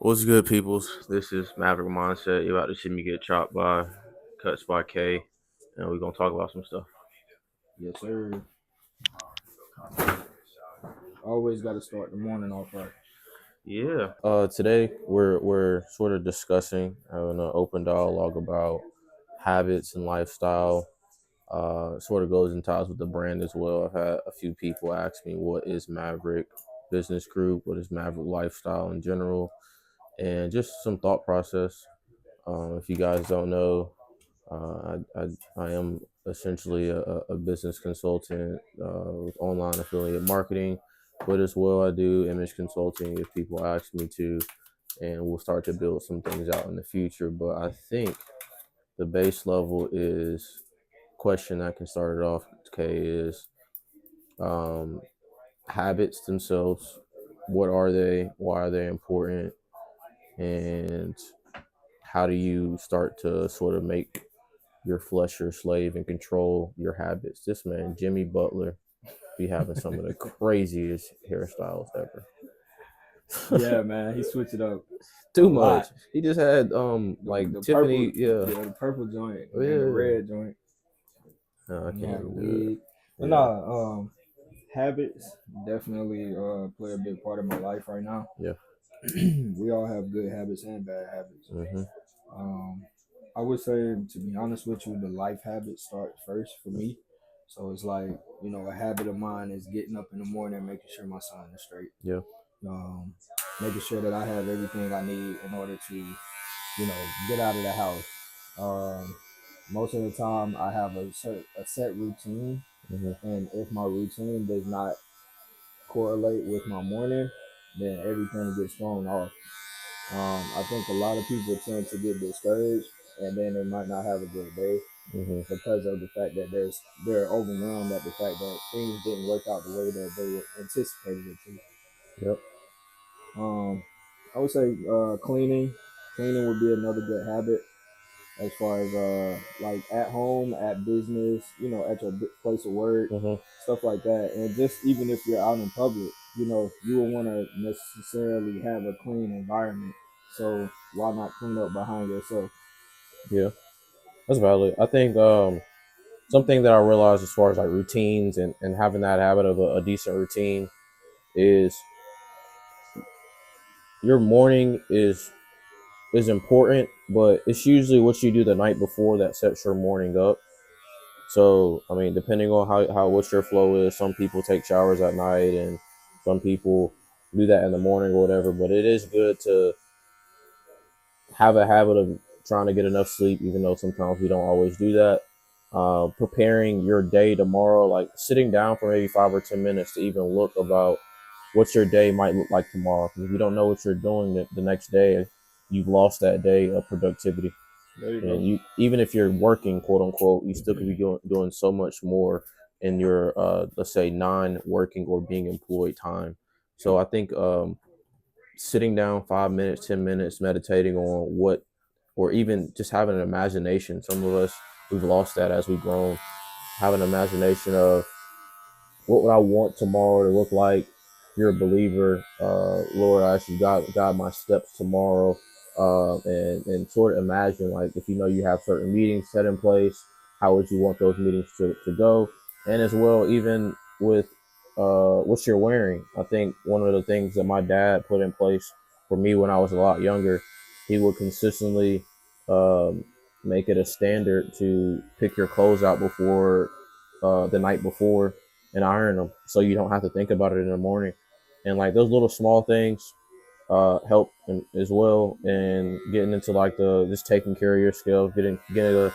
What's good, peoples? This is Maverick Mindset. You're about to see me get chopped by Kutzbyk, and we're gonna talk about some stuff. Yes, sir. Always got to start the morning off right. Yeah. Today we're sort of discussing, having an open dialogue about habits and lifestyle. Sort of goes in ties with the brand as well. I've had a few people ask me, what is Maverick Business Group? What is Maverick Lifestyle in general? And just some thought process. If you guys don't know, I am essentially a business consultant with online affiliate marketing, but as well I do image consulting if people ask me to, and we'll start to build some things out in the future. But I think the base level is question I can start it off. Okay, is um, habits themselves. What are they? Why are they important? And how do you start to sort of make your flesh your slave and control your habits? This man, Jimmy Butler, be having some of the craziest hairstyles ever. Yeah, man, he switched it up a Too much. lot. He just had The like the purple, Tiffany, yeah. yeah, the purple joint, and then the Yeah. red joint. No, I And he can't had a even do it. wig. But Yeah. nah, habits definitely play a big part of my life right now. Yeah. We all have good habits and bad habits. Mm-hmm. Um, I would say, to be honest with you, the life habit starts first for me. So it's like, a habit of mine is getting up in the morning, making sure my son is straight, Yeah. um, making sure that I have everything I need in order to, get out of the house. Um, Most of the time, I have a set routine, Mm-hmm. and if my routine does not correlate with my morning, then everything gets thrown off. I think a lot of people tend to get discouraged, and then they might not have a good day Mm-hmm. because of the fact that they're overwhelmed at the fact that things didn't work out the way that they anticipated it to. Yep. I would say cleaning. Cleaning would be another good habit as far as like at home, at business, at your place of work, Mm-hmm. stuff like that. And just even if you're out in public, you will want to necessarily have a clean environment. So why not clean up behind yourself? Yeah. That's valid. I think something that I realized as far as like routines and having that habit of a decent routine is your morning is important, but it's usually what you do the night before that sets your morning up. So, I mean, depending on how what your flow is, some people take showers at night and some people do that in the morning or whatever. But it is good to have a habit of trying to get enough sleep, even though sometimes we don't always do that. Preparing your day tomorrow, like sitting down for maybe 5 or 10 minutes to even look about what your day might look like tomorrow. Because if you don't know what you're doing the next day, you've lost that day of productivity. There you And go. you, even if you're working, quote unquote, you still could be doing so much more in your, let's say, non-working or being employed time. So I think sitting down 5 minutes, 10 minutes, meditating on what, or even just having an imagination. Some of us, we've lost that as we've grown. Have an imagination of what would I want tomorrow to look like. If you're a believer, Lord, I actually guide my steps tomorrow, and sort of imagine, like, if you know you have certain meetings set in place, how would you want those meetings to go, and as well even with what you're wearing. I think one of the things that my dad put in place for me when I was a lot younger, he would consistently um, make it a standard to pick your clothes out before the night before and iron them so you don't have to think about it in the morning. And like those little small things help as well, and getting into like the just taking care of your scalp, getting a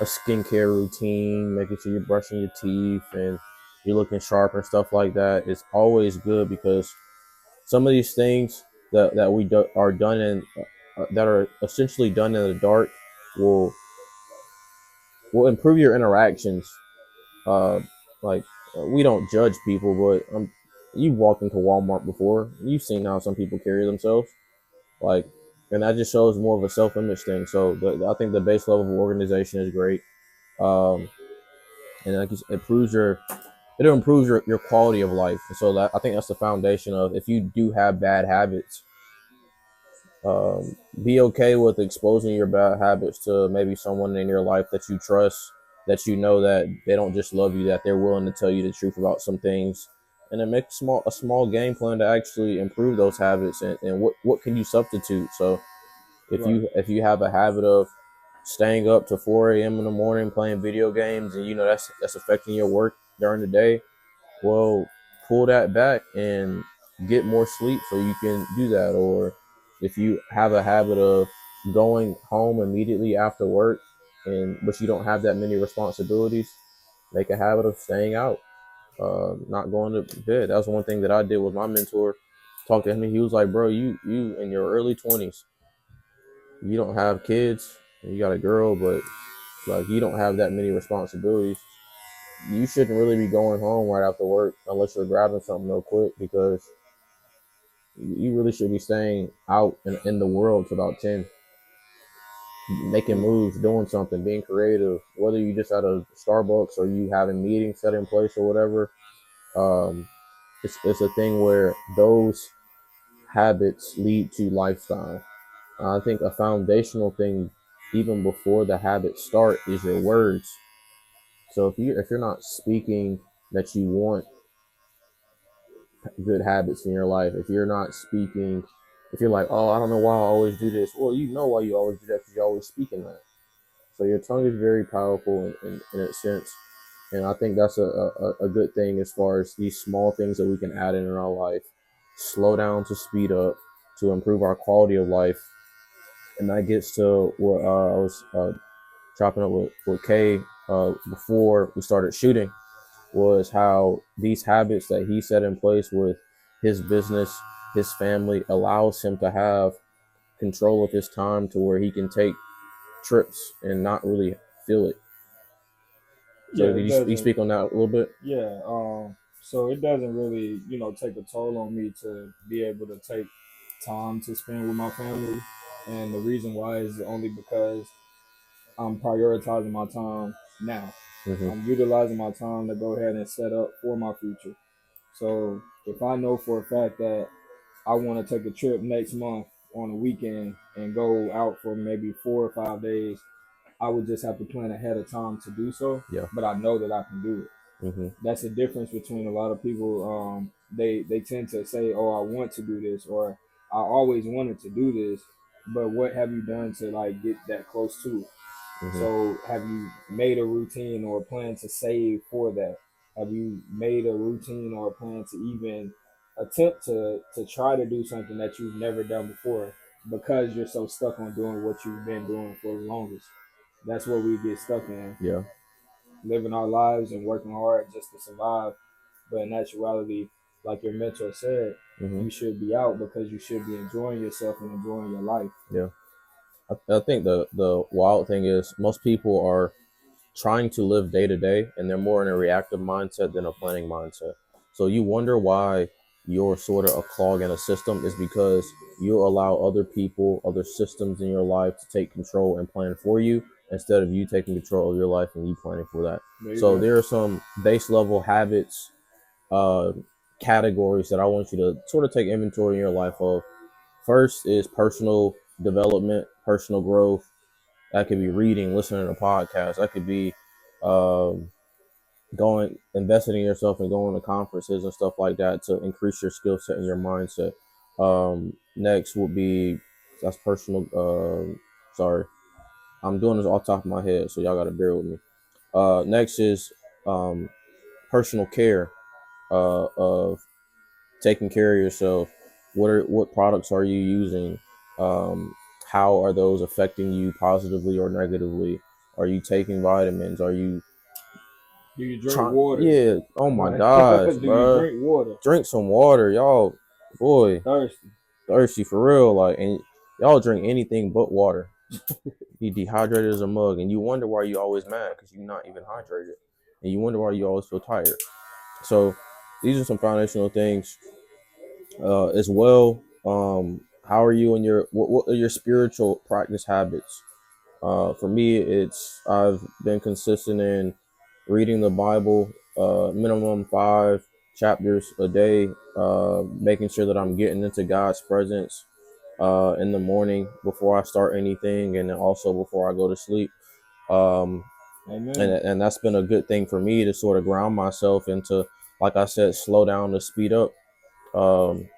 skincare routine, making sure you're brushing your teeth and you're looking sharp and stuff like that. It's always good because some of these things that are done in that are essentially done in the dark will improve your interactions. uh, like we don't judge people, but you've walked into Walmart before. You've seen how some people carry themselves, like, and that just shows more of a self-image thing. So I think the base level of organization is great, um, and like it'll improve your quality of life. And so that I think that's the foundation of if you do have bad habits, Be okay with exposing your bad habits to maybe someone in your life that you trust, that you know that they don't just love you, that they're willing to tell you the truth about some things, and then make a small game plan to actually improve those habits, and what can you substitute. So Right. if you have a habit of staying up to 4 a.m. in the morning playing video games, and you know that's affecting your work during the day, well, pull that back and get more sleep so you can do that. Or if you have a habit of going home immediately after work, and but you don't have that many responsibilities, make a habit of staying out, not going to bed. That was one thing that I did with my mentor. Talked to him, and he was like, "Bro, you in your early 20s, you don't have kids, you got a girl, but like you don't have that many responsibilities. You shouldn't really be going home right after work unless you're grabbing something real quick, because you really should be staying out in the world to about 10, making Mm. moves, doing something, being creative, whether you just at a Starbucks or you having meetings set in place or whatever. um, it's a thing where those habits lead to lifestyle. I think a foundational thing, even before the habits start, is your words. So if you're not speaking that you want good habits in your life, if you're not speaking, if you're like, oh, I don't know why I always do this, well, you know why you always do that, because you're always speaking that. So your tongue is very powerful in a sense, and I think that's a good thing as far as these small things that we can add in our life. Slow down to speed up, to improve our quality of life. And that gets to what I was chopping up with Kay before we started shooting, was how these habits that he set in place with his business, his family, allows him to have control of his time to where he can take trips and not really feel it. Yeah, So it did you doesn't. speak on that a little bit? Yeah. So it doesn't really, take a toll on me to be able to take time to spend with my family, and the reason why is only because I'm prioritizing my time now. Mm-hmm. I'm utilizing my time to go ahead and set up for my future. So if I know for a fact that I want to take a trip next month on a weekend and go out for maybe 4 or 5 days, I would just have to plan ahead of time to do so. Yeah. But I know that I can do it. Mm-hmm. That's the difference between a lot of people. They tend to say, "Oh, I want to do this," or "I always wanted to do this," but what have you done to like get that close to it? Mm-hmm. So, have you made a routine or a plan to save for that? Have you made a routine or a plan to even attempt to try to do something that you've never done before because you're so stuck on doing what you've been doing for the longest? That's what we get stuck in, Yeah. living our lives and working hard just to survive. But in actuality, like your mentor said, Mm-hmm. you should be out because you should be enjoying yourself and enjoying your life. Yeah. I think the wild thing is most people are trying to live day to day, and they're more in a reactive mindset than a planning mindset. So you wonder why you're sort of a clog in a system, is because you allow other people, other systems in your life to take control and plan for you, instead of you taking control of your life and you planning for that. There you So go. there are some base level habits, uh, categories that I want you to sort of take inventory in your life of. First is personal development, personal growth. That could be reading, listening to podcasts. That could be um, going, investing in yourself and going to conferences and stuff like that to increase your skill set and your mindset. Next would be, that's personal. Sorry, I'm doing this off the top of my head, so y'all got to bear with me. Next is um, personal care, of taking care of yourself. What products are you using? Um, how are those affecting you positively or negatively? Are you taking vitamins? Are you Do you drink trying? water? Yeah. Oh my Right? gosh, Do you bro. drink water? Drink some water, y'all. Boy, Thirsty. thirsty for real. Like, and y'all drink anything but water. You dehydrated as a mug, and you wonder why you always mad because you're not even hydrated, and you wonder why you always feel tired. So these are some foundational things, as well. How are you in your what are your spiritual practice habits? For me, it's I've been consistent in reading the Bible, minimum 5 chapters a day, making sure that I'm getting into God's presence, in the morning before I start anything, and then also before I go to sleep. Um, Amen. and that's been a good thing for me to sort of ground myself into, like I said, slow down to speed up. Um,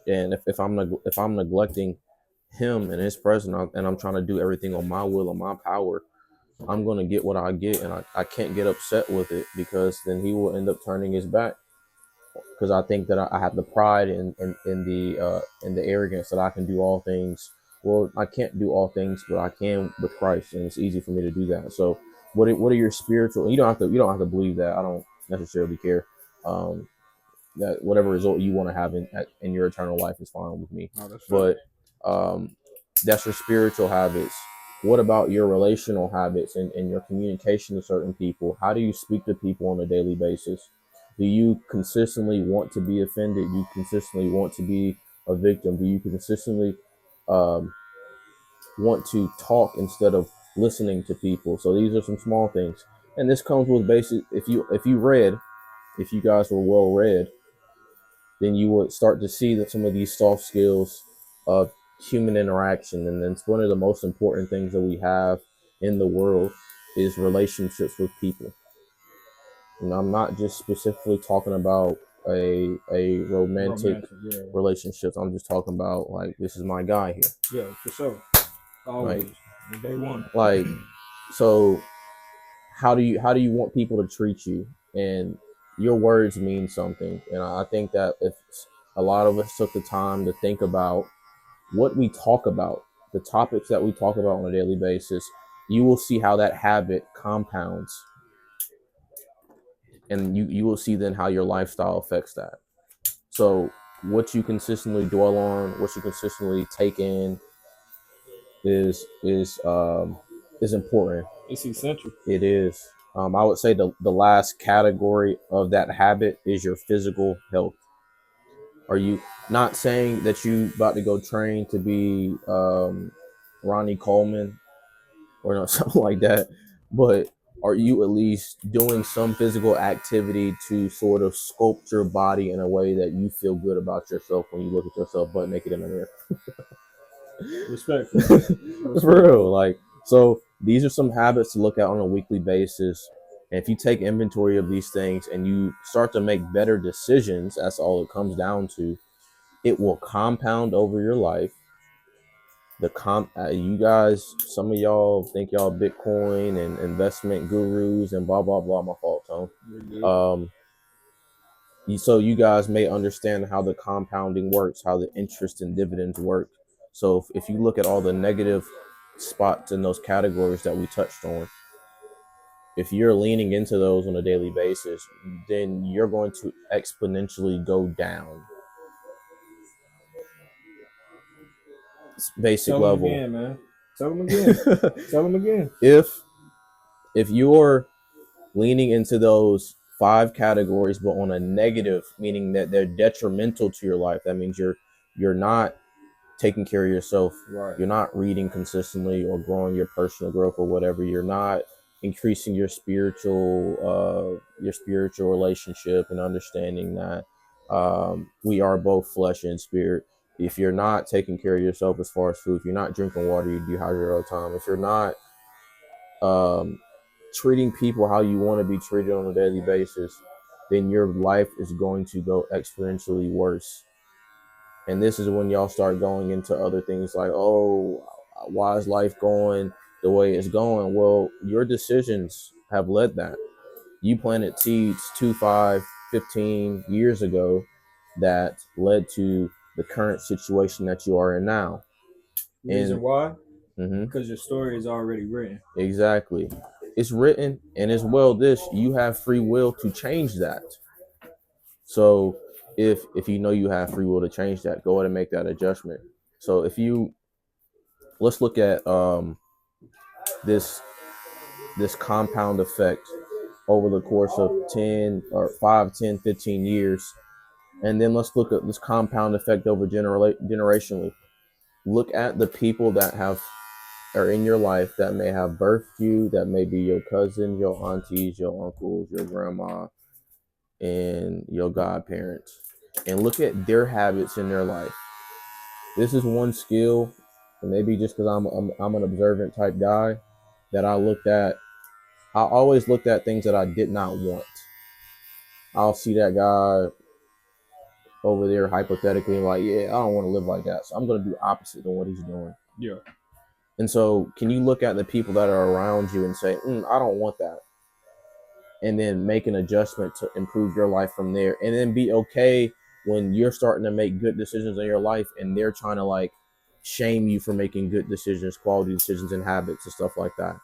and if I'm neglecting him and his presence, and I'm trying to do everything on my will and my power, I'm gonna get what I get, and I can't get upset with it, because then he will end up turning his back. Because I think that I have the pride in the arrogance that I can do all things. Well, I can't do all things, but I can with Christ, and it's easy for me to do that. So, what are your spiritual? You don't have to believe that. I don't necessarily care. Um, that whatever result you want to have in your eternal life is fine with me. Oh, that's right. But that's your spiritual habits. What about your relational habits and your communication to certain people? How do you speak to people on a daily basis? Do you consistently want to be offended? Do you consistently want to be a victim? Do you consistently um, want to talk instead of listening to people? So these are some small things, and this comes with basic. If you guys were well read, then you would start to see that some of these soft skills of human interaction. And then it's one of the most important things that we have in the world is relationships with people. And I'm not just specifically talking about a romantic Romantic, yeah. relationships. I'm just talking about, like, this is my guy here. Yeah, for sure. Like, Always. From day one. like so how do you want people to treat you? And your words mean something. And I think that if a lot of us took the time to think about what we talk about, the topics that we talk about on a daily basis, you will see how that habit compounds, and you will see then how your lifestyle affects that. So what you consistently dwell on, what you consistently take in, is is important. It's essential. It is. I would say the last category of that habit is your physical health. Are you, not saying that you about to go train to be Ronnie Coleman or not, something like that, but are you at least doing some physical activity to sort of sculpt your body in a way that you feel good about yourself when you look at yourself butt naked in the mirror? Respectful. For real, Respectful. like, so these are some habits to look at on a weekly basis. And if you take inventory of these things and you start to make better decisions, that's all it comes down to. It will compound over your life. You guys, some of y'all think y'all Bitcoin and investment gurus and blah blah blah. My fault, Tone. So you guys may understand how the compounding works, how the interest and dividends work. So if you look at all the negative spots in those categories that we touched on, if you're leaning into those on a daily basis, then you're going to exponentially go down. Basic Tell them level. again, man. Tell them again. Tell them again. If you're leaning into those 5 categories, but on a negative, meaning that they're detrimental to your life, that means you're not taking care of yourself. Right. You're not reading consistently or growing your personal growth or whatever. You're not increasing your spiritual relationship and understanding that we are both flesh and spirit. If you're not taking care of yourself as far as food, if you're not drinking water, you dehydrate all the time. If you're not um, treating people how you want to be treated on a daily basis, then your life is going to go exponentially worse. And this is when y'all start going into other things like, oh, why is life going the way it's going? Well, your decisions have led that. You planted seeds 2, 5, 15 years ago that led to the current situation that you are in now. Reason why? Mm-hmm. Because your story is already written. Exactly. It's written, and as well, you have free will to change that. So if you know you have free will to change that, go ahead and make that adjustment. So let's look at this compound effect over the course of 10 or 5, 10, 15 years. And then let's look at this compound effect over generationally. Look at the people that are in your life that may have birthed you, that may be your cousins, your aunties, your uncles, your grandma, and your godparents. And look at their habits in their life. This is one skill, and maybe just because I'm an observant type guy, that I looked at. I always looked at things that I did not want. I'll see that guy over there hypothetically like, yeah, I don't want to live like that, so I'm going to do opposite than what he's doing. Yeah. And so, can you look at the people that are around you and say, I don't want that, and then make an adjustment to improve your life from there, and then be okay when you're starting to make good decisions in your life and they're trying to like shame you for making good decisions, quality decisions, and habits and stuff like that.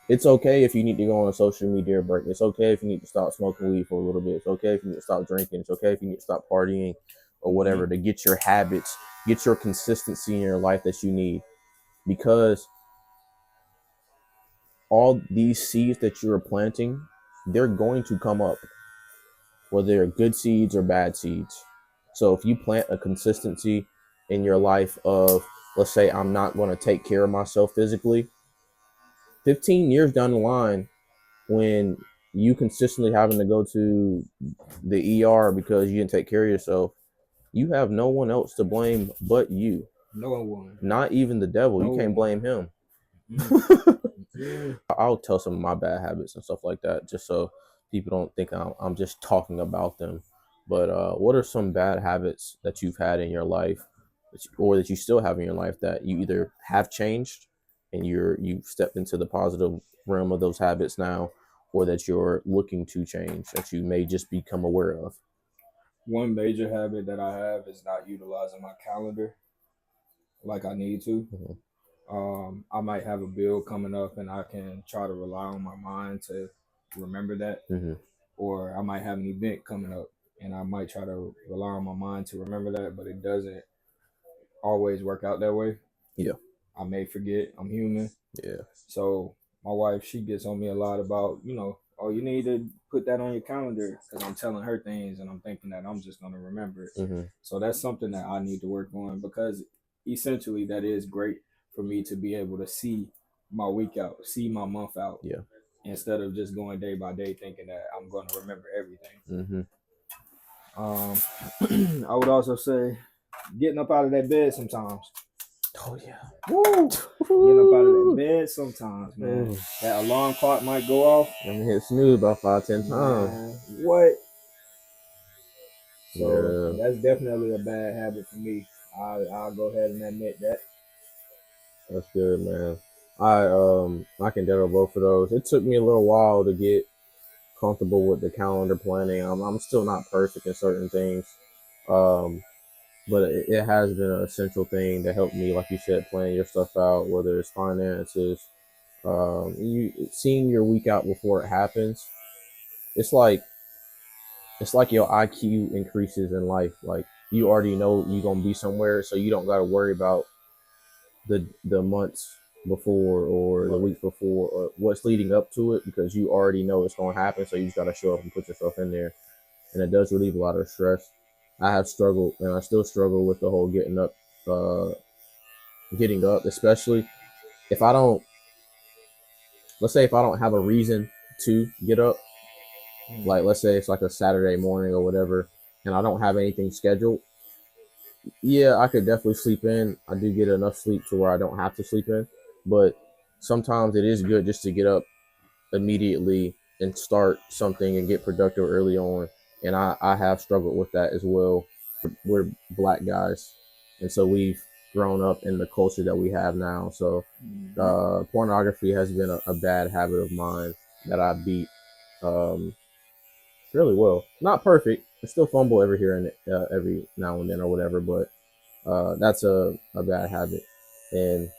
It's okay if you need to go on a social media break. It's okay if you need to stop smoking weed for a little bit. It's okay if you need to stop drinking. It's okay if you need to stop partying or whatever, to get your habits, get your consistency in your life that you need. Because all these seeds that you're planting, they're going to come up, whether they're good seeds or bad seeds. So if you plant a consistency in your life of, let's say, I'm not going to take care of myself physically, 15 years down the line, when you consistently having to go to the ER because you didn't take care of yourself, you have no one else to blame but you. No one. Not even the devil. No You can't one. blame him. Yeah. I'll tell some of my bad habits and stuff like that, just so people don't think I'm just talking about them. But what are some bad habits that you've had in your life, or that you still have in your life, that you either have changed and you've stepped into the positive realm of those habits now, or that you're looking to change, that you may just become aware of? One major habit that I have is not utilizing my calendar like I need to. Mm-hmm. I might have a bill coming up and I can try to rely on my mind to remember that. Mm-hmm. Or I might have an event coming up and I might try to rely on my mind to remember that, but it doesn't always work out that way. Yeah. I may forget. I'm human. Yeah. So my wife, she gets on me a lot about, oh, you need to put that on your calendar because I'm telling her things and I'm thinking that I'm just going to remember it. Mm-hmm. So that's something that I need to work on, because essentially that is great for me to be able to see my week out, see my month out, Yeah. instead of just going day by day thinking that I'm going to remember everything. Mm-hmm. I would also say getting up out of that bed sometimes. Oh yeah. Woo! Getting up out of that bed sometimes, man. Ooh. That alarm clock might go off. I'm gonna hit snooze about 5-10 times. Man, what? So Yeah. that's definitely a bad habit for me. I'll go ahead and admit that. That's good, man. I can ditto both of those. It took me a little while to get comfortable with the calendar planning. I'm still not perfect in certain things, um, but it has been an essential thing to help me, like you said, plan your stuff out, whether it's finances, you seeing your week out before it happens. It's like your IQ increases in life. Like, you already know you're gonna be somewhere, so you don't got to worry about the months before or the Right. weeks before or what's leading up to it, because you already know it's going to happen. So you just got to show up and put yourself in there, and it does relieve a lot of stress. I have struggled, and I still struggle with the whole getting up, especially if I don't. Let's say if I don't have a reason to get up, like let's say it's like a Saturday morning or whatever, and I don't have anything scheduled. Yeah, I could definitely sleep in. I do get enough sleep to where I don't have to sleep in, but sometimes it is good just to get up immediately and start something and get productive early on. And I have struggled with that as well. We're black guys, and so we've grown up in the culture that we have now. So pornography has been a bad habit of mine that I beat um, really well. Not perfect. I still fumble every here and every now and then or whatever, but that's a bad habit. And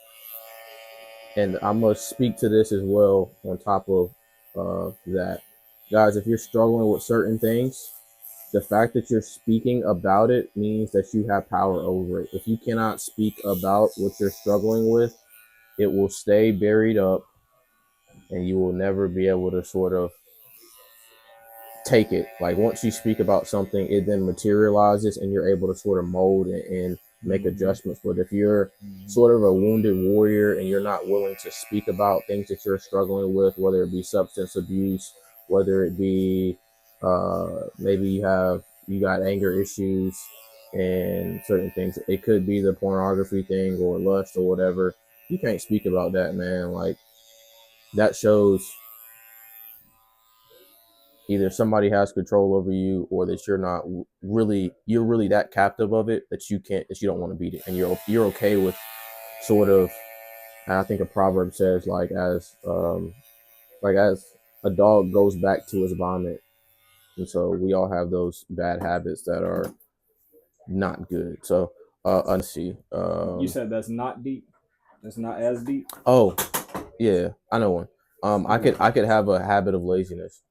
I must speak to this as well on top of that. Guys, if you're struggling with certain things, the fact that you're speaking about it means that you have power over it. If you cannot speak about what you're struggling with, it will stay buried up, and you will never be able to sort of take it. Like, once you speak about something, it then materializes and you're able to sort of mold and make adjustments. But if you're sort of a wounded warrior and you're not willing to speak about things that you're struggling with, whether it be substance abuse, whether it be maybe you got anger issues, and certain things. It could be the pornography thing or lust or whatever. You can't speak about that, man. Like, that shows either somebody has control over you, or that you're really that captive of it that you don't want to beat it, and you're okay with sort of. And I think a proverb says, like as a dog goes back to his vomit. And so we all have those bad habits that are not good. So let's see. You said that's not deep. That's not as deep. Oh, yeah, I know one. Okay. I could have a habit of laziness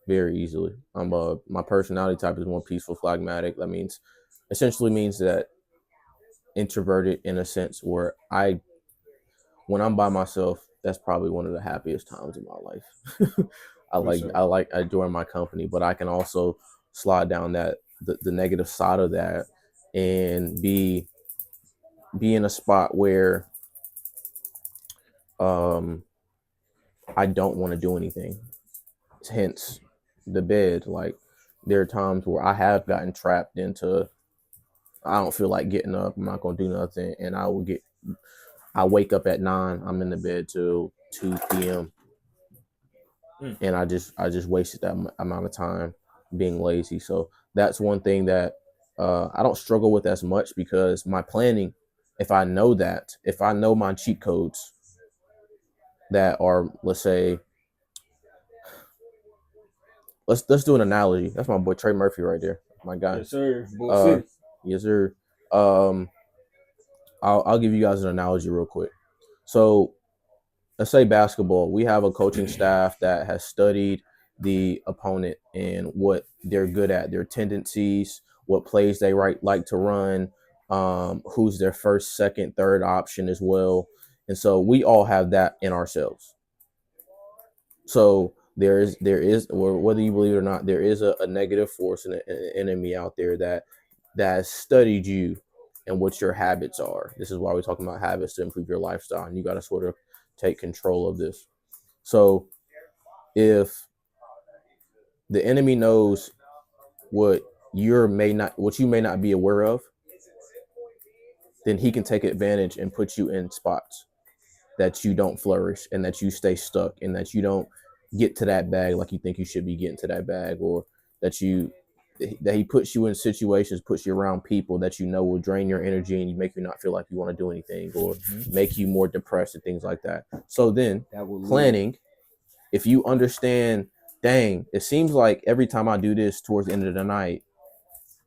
very easily. My personality type is more peaceful, phlegmatic. That means essentially means that introverted in a sense where when I'm by myself, that's probably one of the happiest times in my life. For sure. I enjoy my company, but I can also slide down the negative side of that and be in a spot where um I don't want to do anything. Hence the bed. Like, there are times where I have gotten trapped into, I don't feel like getting up, I'm not gonna do nothing, and I wake up at 9, I'm in the bed till 2 p.m. And I just wasted that amount of time being lazy. So that's one thing that I don't struggle with as much, because my planning, if I know my cheat codes that are, let's say, let's do an analogy. That's my boy Trey Murphy right there, my guy. Yes, sir. Bull Uh, City. yes, sir. Um, I'll give you guys an analogy real quick. So let's say basketball. We have a coaching staff that has studied the opponent and what they're good at, their tendencies, what plays they like to run, who's their first, second, third option as well. And so we all have that in ourselves. So there is, or whether you believe it or not, there is a negative force and an enemy out there that has studied you and what your habits are. This is why we're talking about habits to improve your lifestyle, and you got to sort of take control of this. So if the enemy knows what you may not be aware of, then he can take advantage and put you in spots that you don't flourish, and that you stay stuck, and that you don't get to that bag like you think you should be getting to that bag, or that he puts you in situations, puts you around people that you know will drain your energy and make you not feel like you want to do anything, or make you more depressed and things like that. So then planning, if you understand, dang, it seems like every time I do this towards the end of the night,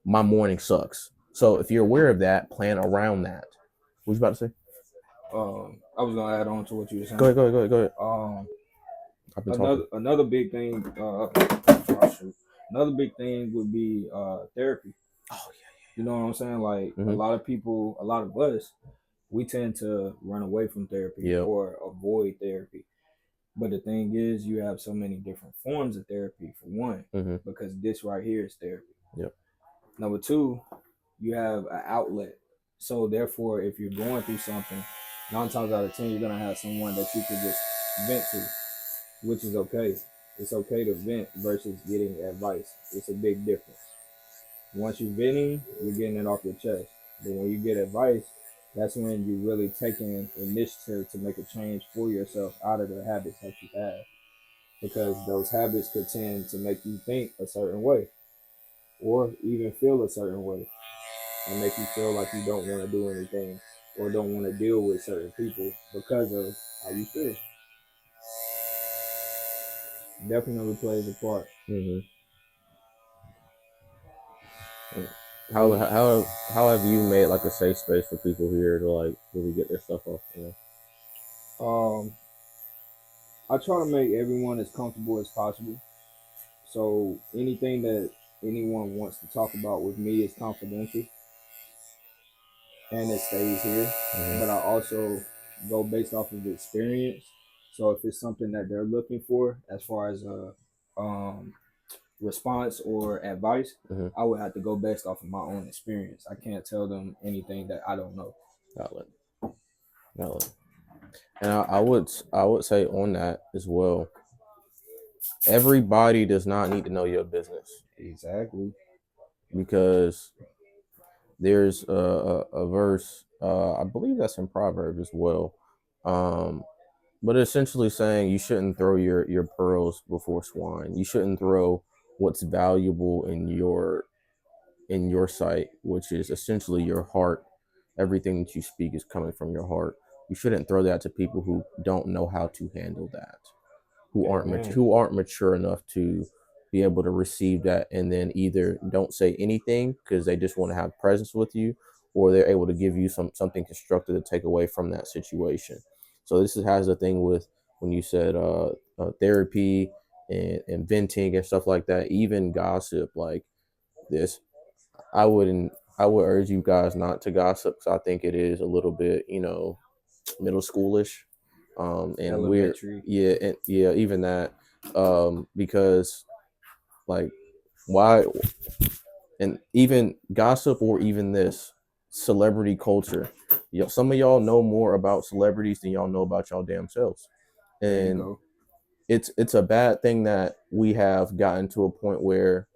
my morning sucks. So if you're aware of that, plan around that. What was you about to say? I was gonna add on to what you were saying. Go ahead. I've been talking. Another big thing. Another big thing would be therapy. Oh You know what I'm saying? Like yeah. a lot of people, a lot of us, we tend to run away from therapy Yep. or avoid therapy. But the thing is, you have so many different forms of therapy. For one, because this right here is therapy. Yep. Number two, you have an outlet. So therefore, if you're going through something, 9 times out of 10, you're gonna have someone that you can just vent to, which is okay. It's okay to vent versus getting advice. It's a big difference. Once you're venting, you're getting it off your chest. But when you get advice, that's when you're really taking initiative to make a change for yourself out of the habits that you have. Because those habits could tend to make you think a certain way or even feel a certain way and make you feel like you don't want to do anything or don't want to deal with certain people because of how you feel. Definitely plays a part. How have you made like a safe space for people here to like really get their stuff off? Um, I try to make everyone as comfortable as possible. So anything that anyone wants to talk about with me is confidential and it stays here. But I also go based off of the experience. So if it's something that they're looking for as far as a response or advice, I would have to go based off of my own experience. I can't tell them anything that I don't know. Valid. And I would say on that as well, everybody does not need to know your business. Exactly. Because there's a verse, I believe that's in Proverbs as well, um, but essentially saying you shouldn't throw your pearls before swine. You shouldn't throw what's valuable in your sight, which is essentially your heart. Everything that you speak is coming from your heart. You shouldn't throw that to people who don't know how to handle that, Amen. who aren't mature enough to be able to receive that, and then either don't say anything because they just want to have presence with you, or they're able to give you something constructive to take away from that situation. So has a thing with when you said therapy and venting and stuff like that, even gossip like this. I wouldn't. I would urge you guys not to gossip because I think it is a little bit, middle schoolish, and we're Elementary. yeah, and yeah, even that, because like why, and even gossip or even this celebrity culture. Some of y'all know more about celebrities than y'all know about y'all damn selves, There you and go. it's a bad thing that we have gotten to a point where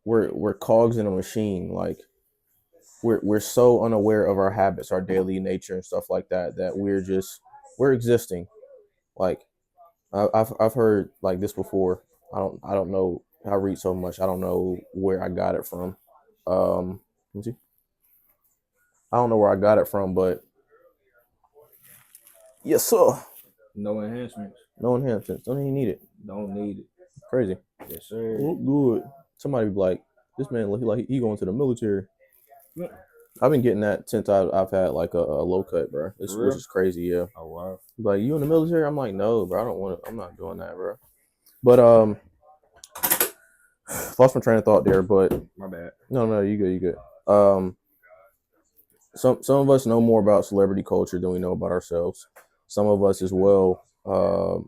we're cogs in a machine. Like we're so unaware of our habits, our daily nature, and stuff like that that we're existing. Like I've heard like this before. I don't know. I read so much. I don't know where I got it from. Let me see. I don't know where I got it from, but yes, sir. No enhancements. No enhancements. Don't even need it. Don't need it. Crazy. Yes, sir. Look good. Somebody be like, this man look like he going to the military. I've been getting that since I've had like a low cut, bro. For Which real? is crazy, yeah. Oh wow. Like you in the military? I'm like, no, bro. I don't want to. I'm not doing that, bro. But lost my train of thought there. But My bad. no, you good, you good. Some of us know more about celebrity culture than we know about ourselves. Some of us as well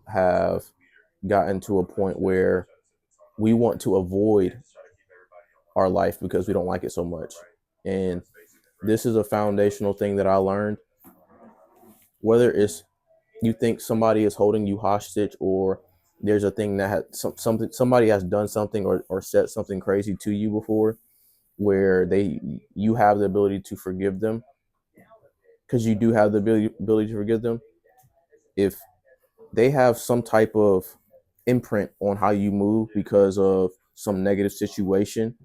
have gotten to a point where we want to avoid our life because we don't like it so much. And this is a foundational thing that I learned. Whether it's you think somebody is holding you hostage, or there's a thing that has something, somebody has done something or said something crazy to you before, where you have the ability to forgive them, because you do have the ability to forgive them. If they have some type of imprint on how you move because of some negative situation,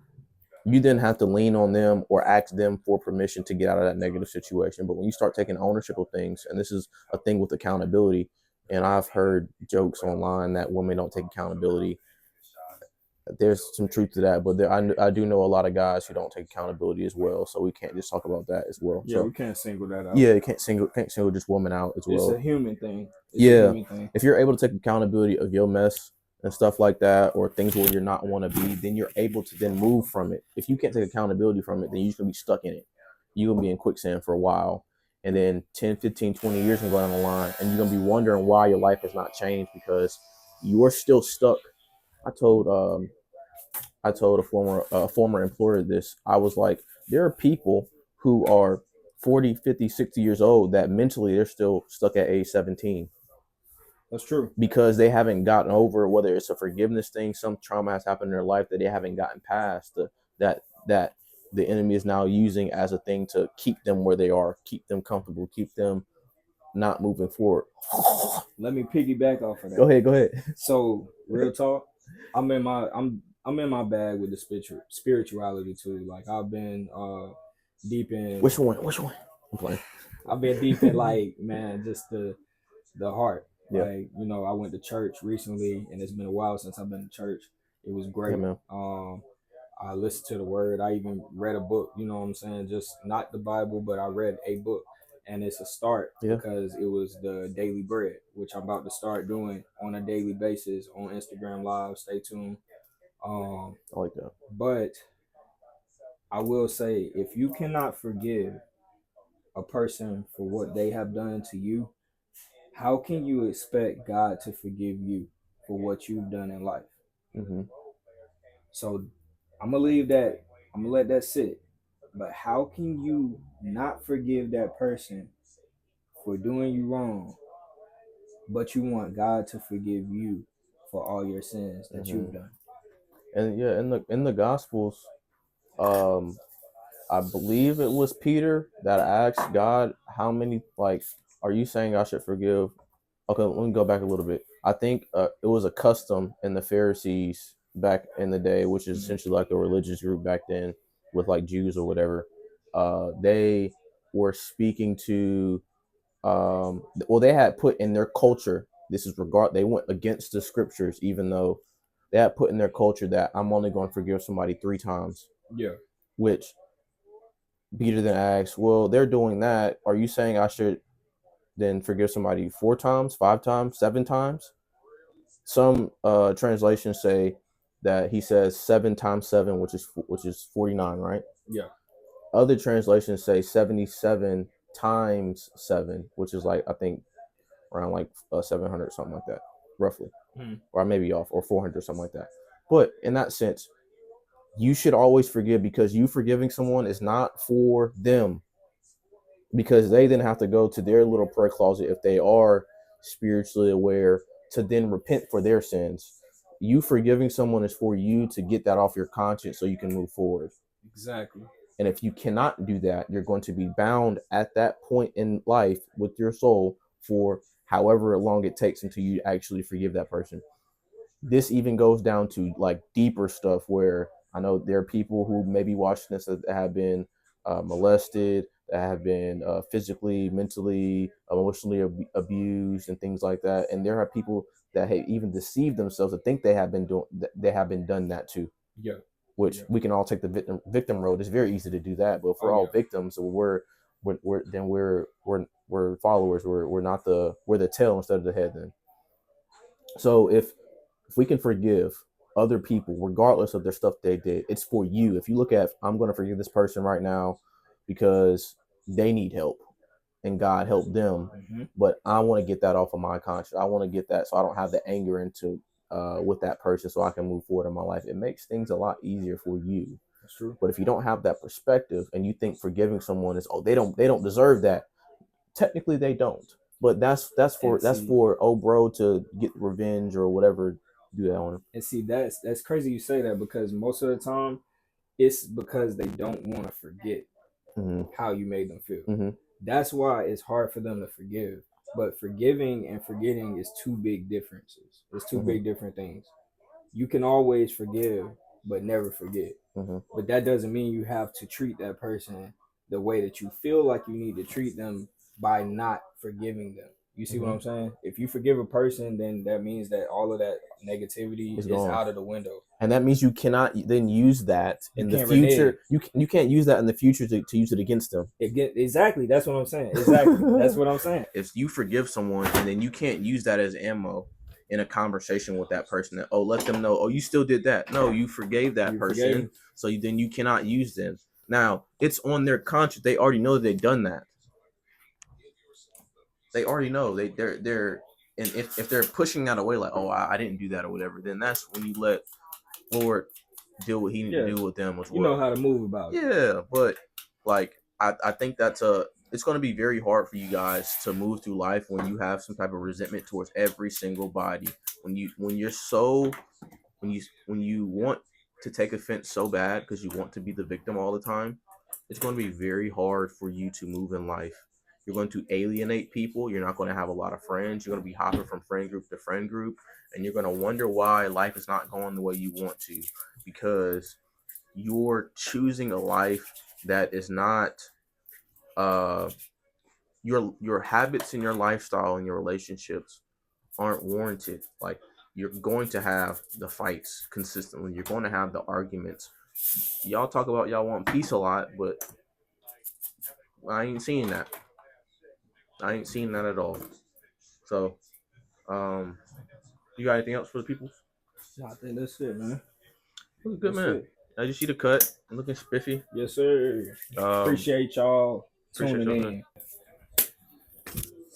you then have to lean on them or ask them for permission to get out of that negative situation. But when you start taking ownership of things, and this is a thing with accountability, and I've heard jokes online that women don't take accountability. There's some truth to that, but I do know a lot of guys who don't take accountability as well. So we can't just talk about that as well. Yeah, So we can't single that out. yeah, you can't single just women out as It's well. a human thing. It's a Yeah, human thing. if you're able to take accountability of your mess and stuff like that, or things where you're not want to be, then you're able to then move from it. If you can't take accountability from it, then you're just gonna be stuck in it. You're gonna be in quicksand for a while, and then 10, 15, 20 years can go down the line, and you're gonna be wondering why your life has not changed because you're still stuck. I told I told a former employer this. I was like, there are people who are 40, 50, 60 years old that mentally they're still stuck at age 17 That's true. because they haven't gotten over, whether it's a forgiveness thing, some trauma has happened in their life that they haven't gotten past, that the enemy is now using as a thing to keep them where they are, keep them comfortable, keep them not moving forward. Let me piggyback off of that. Go ahead. So, real talk, I'm in my bag with the spirituality too. Like I've been deep in Which one? I'm playing. I've been deep in like, man, just the heart. Yeah. Like, I went to church recently and it's been a while since I've been to church. It was Yeah, great. man. I listened to the word. I even read a book, you know what I'm saying? Just not the Bible, but I read a book. And it's a start Yeah. because it was the daily bread, which I'm about to start doing on a daily basis on Instagram Live. Stay tuned. I like that. But I will say, if you cannot forgive a person for what they have done to you, how can you expect God to forgive you for what you've done in life? Mm-hmm. So I'm gonna leave that. I'm gonna let that sit. But how can you not forgive that person for doing you wrong, but you want God to forgive you for all your sins that Mm-hmm. you've done? And yeah, in the Gospels, um, I believe it was Peter that asked God, "How many like are you saying I should forgive?" Okay, let me go back a little bit. I think it was a custom in the Pharisees back in the day, which is essentially like a religious group back then with like Jews or whatever. They were speaking to well, they had put in their culture, this is regard, they went against the scriptures, even though they had put in their culture that I'm only going to forgive somebody 3 times. Yeah. Which Peter then asks, well, they're doing that. Are you saying I should then forgive somebody 4 times, 5 times, 7 times? Some translations say that he says 7 times 7, which is 49, right? Yeah. Other translations say 77 times 7, which is like I think around like 700, something like that, roughly, or I may be off, or 400, something like that. But in that sense, you should always forgive, because you forgiving someone is not for them, because they then have to go to their little prayer closet if they are spiritually aware to then repent for their sins. You forgiving someone is for you to get that off your conscience so you can move forward. Exactly. And if you cannot do that, you're going to be bound at that point in life with your soul for however long it takes until you actually forgive that person. This even goes down to like deeper stuff where I know there are people who may be watching this that have been molested, that have been physically, mentally, emotionally abused, and things like that. And there are people that have even deceived themselves to think they have been done that to. Yeah. Which we can all take the victim road. It's very easy to do that, but if we're all victims, we're followers. We're not we're the tail instead of the head. Then, so if we can forgive other people regardless of their stuff they did, it's for you. If you look at, I'm going to forgive this person right now because they need help and God helped them, but I want to get that off of my conscience. I want to get that so I don't have the anger into with that person, so I can move forward in my life. It makes things a lot easier for you. That's true. But if you don't have that perspective and you think forgiving someone is, oh, they don't deserve that, technically they don't. But that's for oh bro to get revenge or whatever, do that on him. And see, that's crazy you say that, because most of the time it's because they don't want to forget how you made them feel. That's why it's hard for them to forgive. But forgiving and forgetting is two big differences. It's two big different things. You can always forgive, but never forget. But that doesn't mean you have to treat that person the way that you feel like you need to treat them by not forgiving them. You see what I'm saying? If you forgive a person, then that means that all of that negativity is out of the window. And that means you cannot then use that in the future. You can't use that in the future to use it against them. Exactly. That's what I'm saying. Exactly. That's what I'm saying. If you forgive someone and then you can't use that as ammo in a conversation with that person, that, oh, let them know, oh, you still did that. No, you forgave that person. So then you cannot use them. Now, it's on their conscience. They already know that they've done that. They already know they're and if they're pushing that away, like, oh, I didn't do that or whatever, then that's when you let Lord deal what he needs to do with them as well. You know how to move about it. Yeah, but like I think it's going to be very hard for you guys to move through life when you have some type of resentment towards every single body. When you want to take offense so bad because you want to be the victim all the time, it's going to be very hard for you to move in life. You're going to alienate people. You're not going to have a lot of friends. You're going to be hopping from friend group to friend group, and you're going to wonder why life is not going the way you want to, because you're choosing a life that is not your habits and your lifestyle and your relationships aren't warranted. Like, you're going to have the fights consistently. You're going to have the arguments. Y'all talk about y'all want peace a lot, but I ain't seeing that. I ain't seen that at all. So, you got anything else for the people? No, I think that's it, man. Good, man. As you see the cut, I'm looking spiffy. Yes, sir. Appreciate y'all tuning in.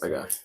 I got